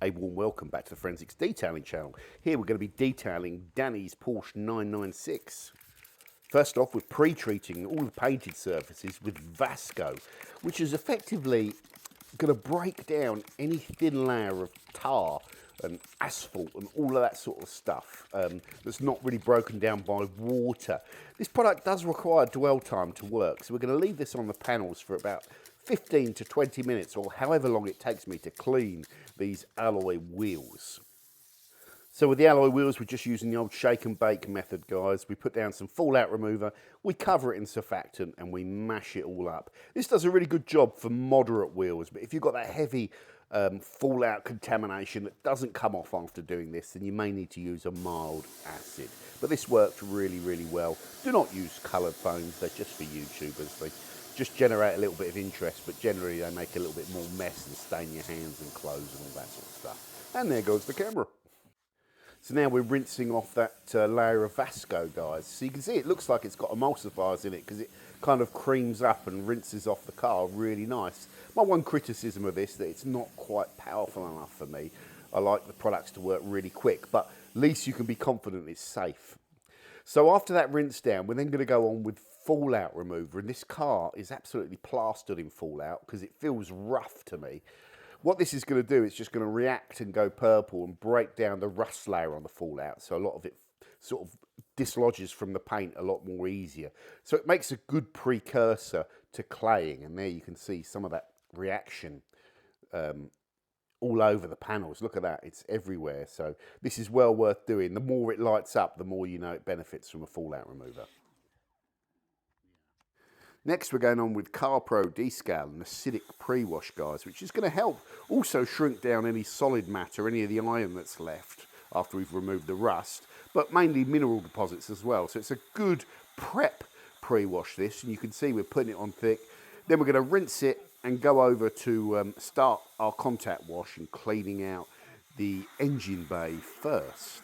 A warm welcome back to the Forensics Detailing channel. Here we're going to be detailing Danny's Porsche 996. First off, we're pre-treating all the painted surfaces with Vasco, which is effectively going to break down any thin layer of tar and asphalt and all of that sort of stuff that's not really broken down by water. This product does require dwell time to work, so we're going to leave this on the panels for about 15 to 20 minutes or however long it takes me to clean these alloy wheels. So with the alloy wheels, we're just using the old shake and bake method, guys. We put down some fallout remover, we cover it in surfactant and we mash it all up. This does a really good job for moderate wheels, but if you've got that heavy fallout contamination that doesn't come off after doing this, then you may need to use a mild acid. But this worked really, really well. Do not use coloured foams, they're just for YouTubers. They just generate a little bit of interest, but generally they make a little bit more mess and stain your hands and clothes and all that sort of stuff. And there goes the camera. So now we're rinsing off that layer of Vasco, guys. So you can see it looks like it's got emulsifiers in it because it kind of creams up and rinses off the car really nice. My one criticism of this, that it's not quite powerful enough for me. I like the products to work really quick, but at least you can be confident it's safe. So after that rinse down, we're then going to go on with fallout remover, and this car is absolutely plastered in fallout because it feels rough to me. What this is going to do is just going to react and go purple and break down the rust layer on the fallout, so a lot of it sort of dislodges from the paint a lot more easier. So it makes a good precursor to claying, and there you can see some of that reaction all over the panels. Look at that, it's everywhere. So this is well worth doing. The more it lights up, the more you know it benefits from a fallout remover. Next, we're going on with CarPro Descal and acidic pre-wash, guys, which is going to help also shrink down any solid matter, any of the iron that's left after we've removed the rust, but mainly mineral deposits as well. So it's a good prep pre-wash, this, and you can see we're putting it on thick. Then we're going to rinse it and go over to start our contact wash and cleaning out the engine bay first.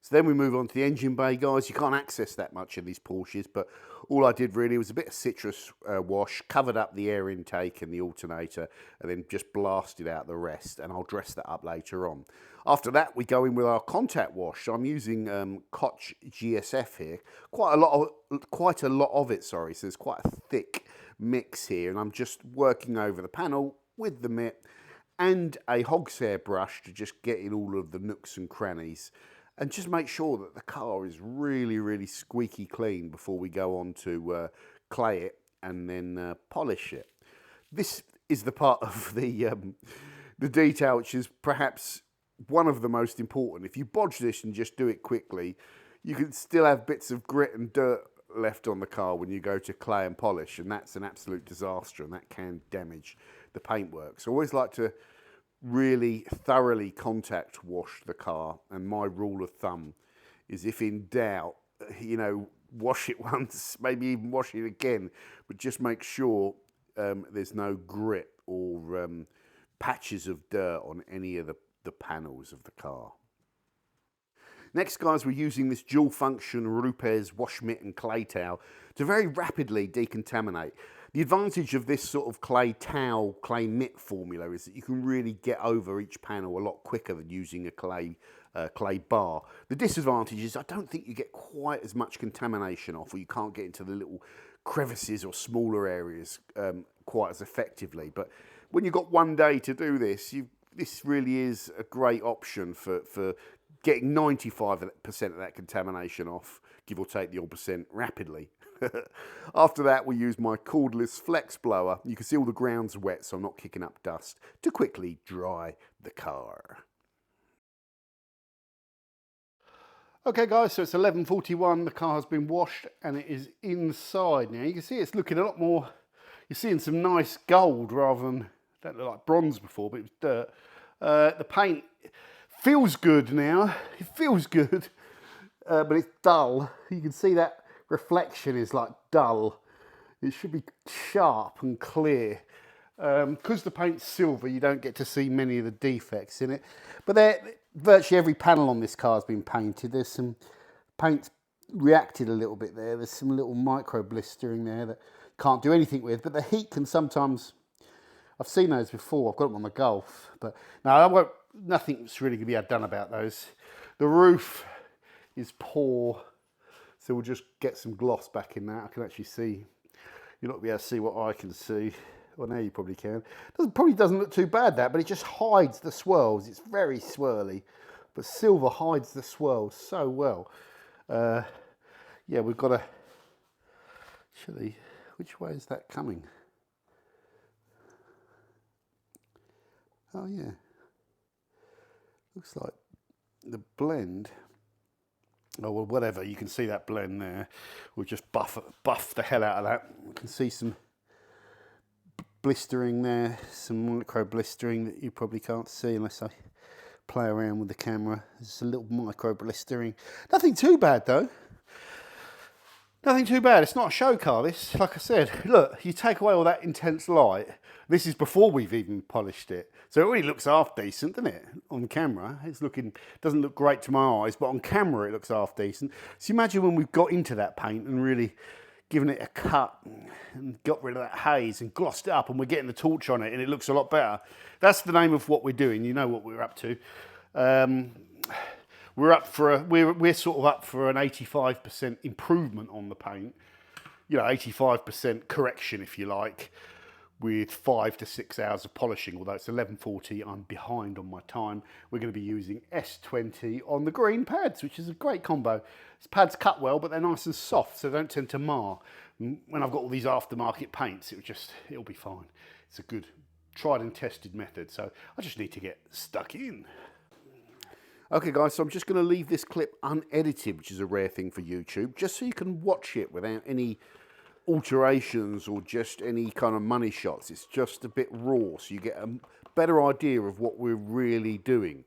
So then we move on to the engine bay, guys. You can't access that much of these Porsches, but all I did really was a bit of citrus wash, covered up the air intake and the alternator, and then just blasted out the rest, and I'll dress that up later on. After that, we go in with our contact wash. So I'm using Koch GSF here, quite a lot of it, sorry, so there's quite a thick mix here, and I'm just working over the panel with the mitt and a hog's hair brush to just get in all of the nooks and crannies, and just make sure that the car is really, really squeaky clean before we go on to clay it and then polish it. This is the part of the detail which is perhaps one of the most important. If you bodge this and just do it quickly, you can still have bits of grit and dirt left on the car when you go to clay and polish, and that's an absolute disaster, and that can damage the paintwork. So I always like to really thoroughly contact wash the car, and my rule of thumb is, if in doubt, you know, wash it once, maybe even wash it again, but just make sure there's no grit or patches of dirt on any of the panels of the car. Next, guys, we're using this dual function Rupes wash mitt and clay towel to very rapidly decontaminate. The advantage of this sort of clay towel, clay mitt formula is that you can really get over each panel a lot quicker than using a clay bar. The disadvantage is I don't think you get quite as much contamination off, or you can't get into the little crevices or smaller areas quite as effectively. But when you've got one day to do this, this really is a great option for getting 95% of that contamination off, give or take the odd percent, rapidly. After that, we use my cordless flex blower. You can see all the ground's wet, so I'm not kicking up dust, to quickly dry the car. Okay, guys, so it's 11:41. The car has been washed and it is inside now. You can see it's looking a lot more, you're seeing some nice gold rather than, that looked like bronze before, but it was dirt. The paint feels good now. It feels good, but it's dull. You can see that reflection is like dull. It should be sharp and clear. Because the paint's silver, you don't get to see many of the defects in it. But virtually every panel on this car has been painted. There's some paint reacted a little bit there. There's some little micro blistering there that can't do anything with. But the heat can sometimes I've seen those before. I've got them on the Golf, but no, I won't. Nothing's really going to be done about those. The roof is poor, so we'll just get some gloss back in that. I can actually see. You're not going to be able to see what I can see. Well, now you probably can. Probably doesn't look too bad, that, but it just hides the swirls. It's very swirly, but silver hides the swirls so well. Yeah, we've got to. Actually, which way is that coming? Oh yeah, looks like the blend. Oh well, whatever. You can see that blend there. We'll just buff the hell out of that. You can see some blistering there, some micro blistering that you probably can't see unless I play around with the camera. There's a little micro blistering. Nothing too bad though. Nothing too bad. It's not a show car, this. Like I said, look, you take away all that intense light. This is before we've even polished it. So it really looks half decent, doesn't it? On camera, doesn't look great to my eyes, but on camera it looks half decent. So imagine when we've got into that paint and really given it a cut and got rid of that haze and glossed it up, and we're getting the torch on it and it looks a lot better. That's the name of what we're doing. You know what we're up to. We're sort of up for an 85% improvement on the paint. You know, 85% correction, if you like, with 5 to 6 hours of polishing. Although it's 11:40, I'm behind on my time. We're going to be using S20 on the green pads, which is a great combo. These pads cut well, but they're nice and soft, so they don't tend to mar. When I've got all these aftermarket paints, it'll be fine. It's a good tried and tested method, so I just need to get stuck in. Okay guys, so I'm just going to leave this clip unedited, which is a rare thing for YouTube, just so you can watch it without any alterations or just any kind of money shots. It's just a bit raw, so you get a better idea of what we're really doing.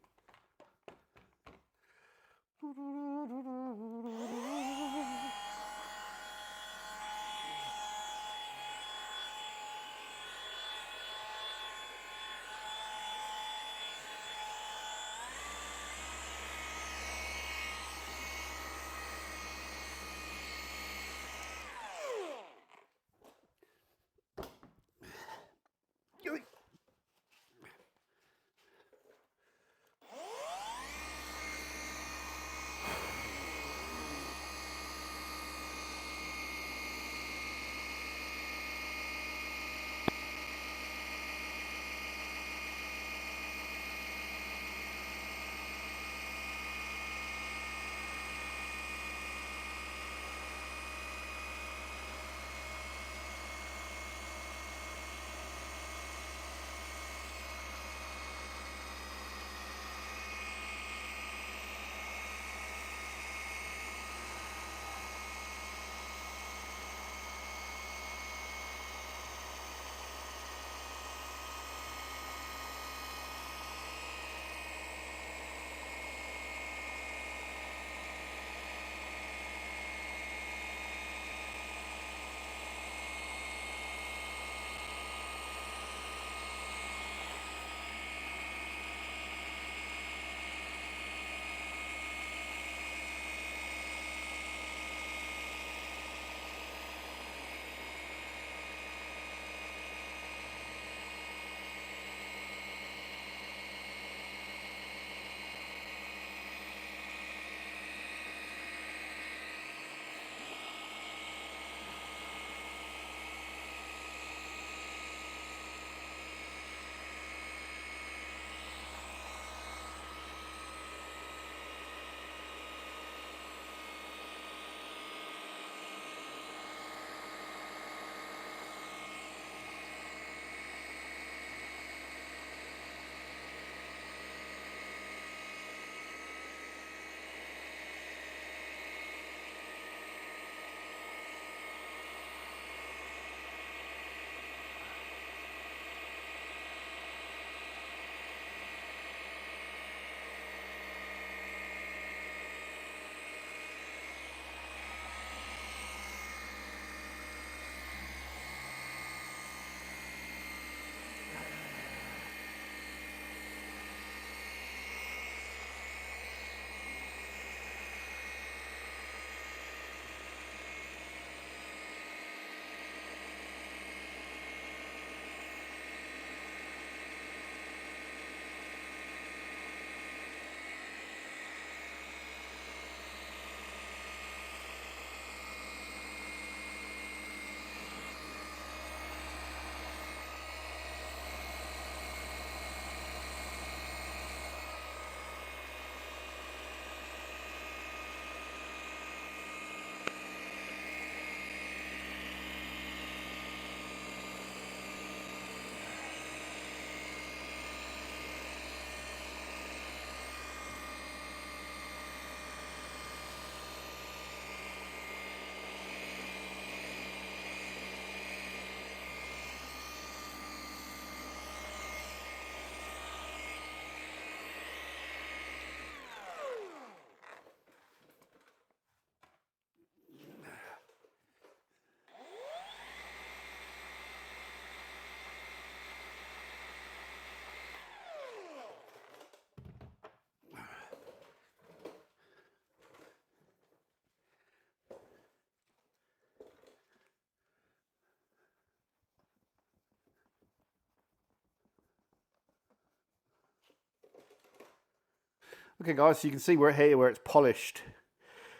Okay guys, so you can see where it's polished.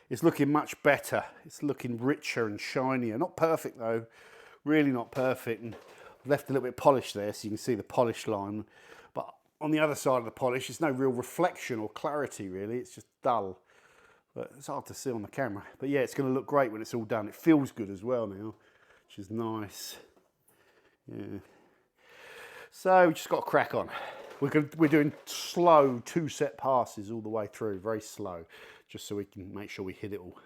It's looking much better. It's looking richer and shinier. Not perfect though, really not perfect. And I've left a little bit polished there so you can see the polish line. But on the other side of the polish, there's no real reflection or clarity really. It's just dull. But it's hard to see on the camera. But yeah, it's going to look great when it's all done. It feels good as well now, which is nice. Yeah. So we just got to crack on. We're doing slow 2-set passes all the way through, very slow, just so we can make sure we hit it all.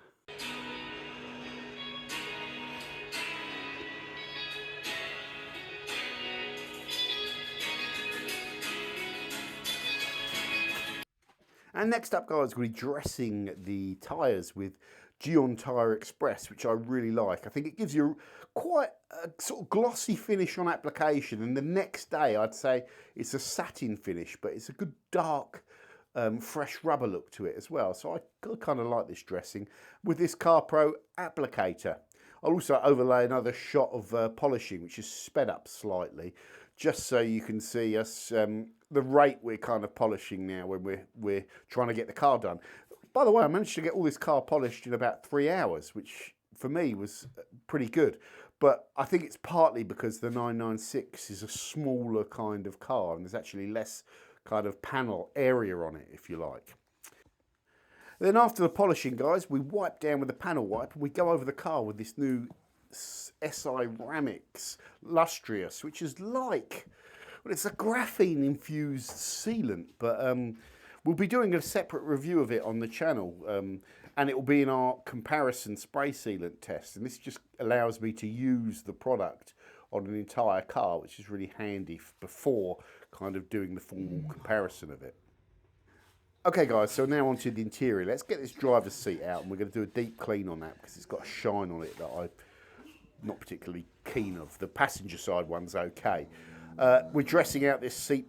And next up, guys, we're dressing the tyres with Geon Tyre Express, which I really like. I think it gives you quite a sort of glossy finish on application, and the next day I'd say it's a satin finish, but it's a good dark, fresh rubber look to it as well. So I kind of like this dressing with this CarPro applicator. I'll also overlay another shot of polishing, which is sped up slightly, just so you can see us the rate we're kind of polishing now when we're trying to get the car done. By the way, I managed to get all this car polished in about 3 hours, which for me was pretty good. But I think it's partly because the 996 is a smaller kind of car and there's actually less kind of panel area on it, if you like. Then after the polishing, guys, we wipe down with the panel wipe and we go over the car with this new SI Ramix Lustrious, which is like, well, it's a graphene infused sealant, but we'll be doing a separate review of it on the channel, and it will be in our comparison spray sealant test. And this just allows me to use the product on an entire car, which is really handy before kind of doing the full comparison of it. Okay guys, so now onto the interior. Let's get this driver's seat out and we're going to do a deep clean on that because it's got a shine on it that I'm not particularly keen of. The passenger side one's okay. We're dressing out this seat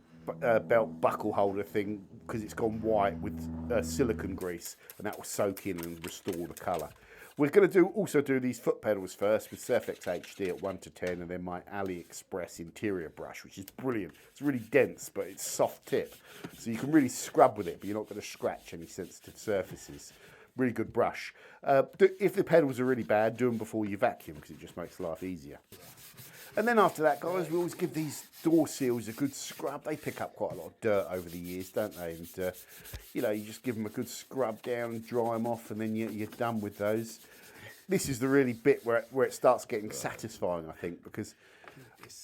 belt buckle holder thing because it's gone white with silicone grease, and that will soak in and restore the colour. We're going to also do these foot pedals first with Surfex HD at 1 to 10, and then my AliExpress interior brush, which is brilliant. It's really dense, but it's soft tip, so you can really scrub with it, but you're not going to scratch any sensitive surfaces. Really good brush. If the pedals are really bad, do them before you vacuum because it just makes life easier. And then after that, guys, we always give these door seals a good scrub. They pick up quite a lot of dirt over the years, don't they? And, you know, you just give them a good scrub down and dry them off, and then you're done with those. This is the really bit where it starts getting satisfying, I think, because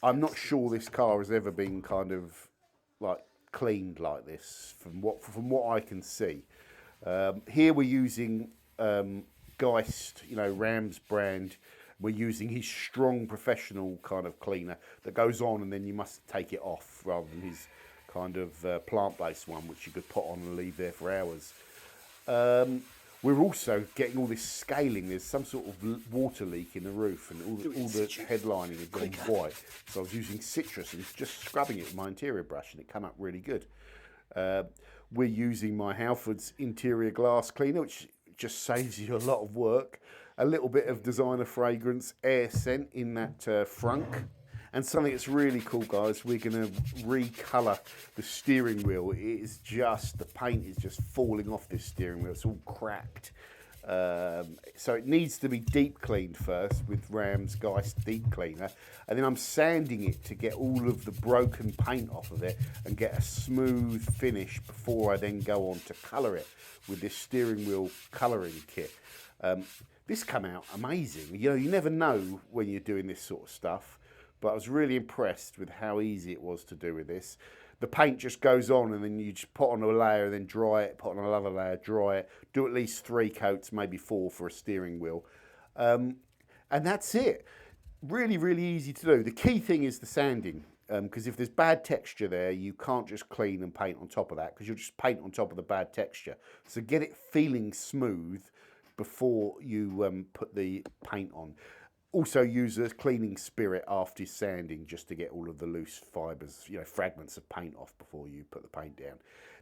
I'm not sure this car has ever been kind of, like, cleaned like this, from what I can see. Here we're using Geist, you know, Ram's brand. We're using his strong professional kind of cleaner that goes on and then you must take it off, rather than his kind of plant-based one, which you could put on and leave there for hours. We're also getting all this scaling. There's some sort of water leak in the roof, and all the headlining has gone white. So I was using citrus and just scrubbing it with my interior brush, and it came up really good. We're using my Halford's interior glass cleaner, which just saves you a lot of work. A little bit of designer fragrance, air scent in that frunk. And something that's really cool, guys, we're going to recolour the steering wheel. It is just, the paint is just falling off this steering wheel. It's all cracked. So it needs to be deep cleaned first with Ram's Geist deep cleaner. And then I'm sanding it to get all of the broken paint off of it and get a smooth finish before I then go on to colour it with this steering wheel colouring kit. This came out amazing. You know, you never know when you're doing this sort of stuff, but I was really impressed with how easy it was to do with this. The paint just goes on and then you just put on a layer, then dry it, put on another layer, dry it, do at least 3 coats, maybe 4 for a steering wheel. And that's it. Really, really easy to do. The key thing is the sanding, because if there's bad texture there, you can't just clean and paint on top of that, because you'll just paint on top of the bad texture. So get it feeling smooth before you put the paint on. Also use a cleaning spirit after sanding just to get all of the loose fibres, you know, fragments of paint off before you put the paint down.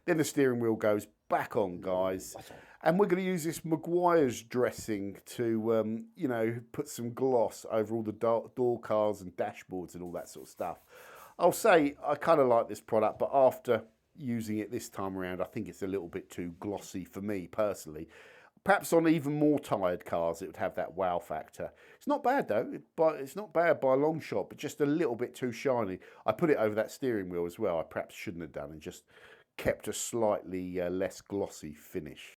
Then the steering wheel goes back on, guys. And we're going to use this Maguire's dressing to, you know, put some gloss over all the door cars and dashboards and all that sort of stuff. I'll say I kind of like this product, but after using it this time around, I think it's a little bit too glossy for me personally. Perhaps on even more tired cars, it would have that wow factor. It's not bad though, but it's not bad by a long shot, but just a little bit too shiny. I put it over that steering wheel as well. I perhaps shouldn't have done and just kept a slightly less glossy finish.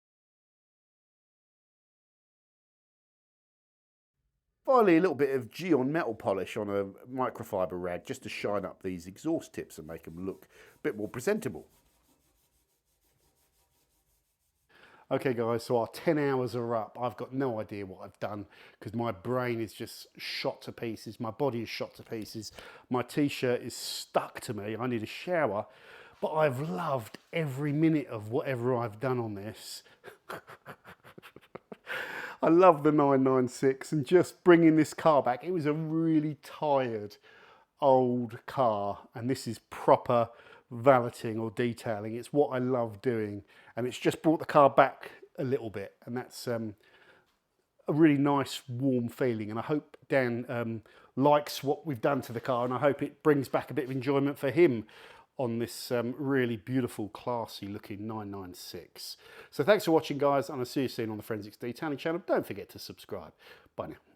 Finally, a little bit of Geon metal polish on a microfiber rag just to shine up these exhaust tips and make them look a bit more presentable. Okay guys, so our 10 hours are up. I've got no idea what I've done because my brain is just shot to pieces. My body is shot to pieces. My t-shirt is stuck to me. I need a shower, but I've loved every minute of whatever I've done on this. I love the 996 and just bringing this car back. It was a really tired old car and this is proper valeting or detailing. It's what I love doing and it's just brought the car back a little bit and that's a really nice warm feeling and I hope Dan likes what we've done to the car and I hope it brings back a bit of enjoyment for him on this really beautiful, classy looking 996. So thanks for watching guys and I'll see you soon on the Forensics Detailing channel. Don't forget to subscribe. Bye now.